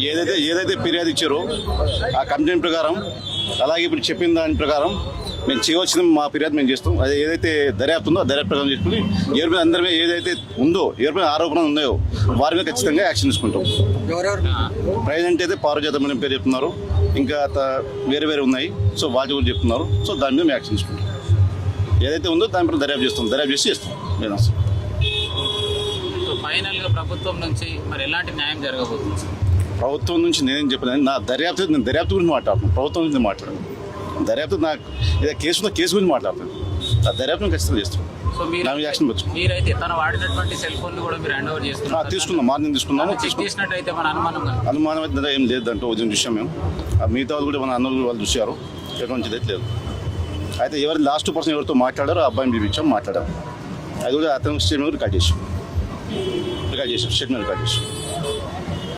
ఏదైతే ఫిర్యాదు ఇచ్చారో ఆ కంప్లైంట్ ప్రకారం, అలాగే ఇప్పుడు చెప్పిన దాని ప్రకారం మేము చేయవలసిన మా ఫిర్యాదు మేము చేస్తాం. అది ఏదైతే దర్యాప్తు ఉందో ఆ దర్యాప్తు ప్రకారం చేసుకుని ఎవరి మీద అందరి మీద ఏదైతే ఉందో, ఎవరి మీద ఆరోపణలు ఉన్నాయో వారి మీద ఖచ్చితంగా యాక్షన్ తీసుకుంటాం. ప్రెజెంట్ అయితే పారుజాతం పేరు చెప్తున్నారు, ఇంకా వేరే ఉన్నాయి. సో వాళ్ళు కూడా చెప్తున్నారు. సో దాని మీద మేము యాక్షన్ తీసుకుంటాం. ఏదైతే ఉందో దానిపైన దర్యాప్తు చేసి చేస్తాం. సో ఫైనల్గా ప్రభుత్వం నుంచి మరి ఎలాంటి న్యాయం జరగబోతుంది? ప్రభుత్వం నుంచి నేనేం చెప్పలేదు. నేను దర్యాప్తు గురించి మాట్లాడుతున్నాను. ప్రభుత్వం గురించి మాట్లాడాను. దర్యాప్తు నాకు ఏదో కేసు గురించి మాట్లాడుతాను. ఆ దర్యాప్తును ఖచ్చితంగా చేస్తాం. సో మీరైతే తను వాడినటువంటి సెల్ ఫోన్ కూడా మీరు హ్యాండ్ ఓవర్ తీసుకున్నాం. మార్నింగ్ తీసుకున్నాము. చేసినట్టయితే మన అనుమానం అయితే ఏం లేదంటే ఉదయం చూసాం మేము. మిగతా వాళ్ళు కూడా మన అన్నలు వాళ్ళు చూశారు. ఎటువంటి అయితే లేదు. అయితే ఎవరు లాస్ట్ పర్సన్ ఎవరితో మాట్లాడారో ఆ అబ్బాయిని పిలిపించాం, మాట్లాడారు. అది కూడా అతను స్టేట్మెంట్ రికార్డ్ చేసాం. స్టేట్మెంట్ రికార్డ్ చేసాం.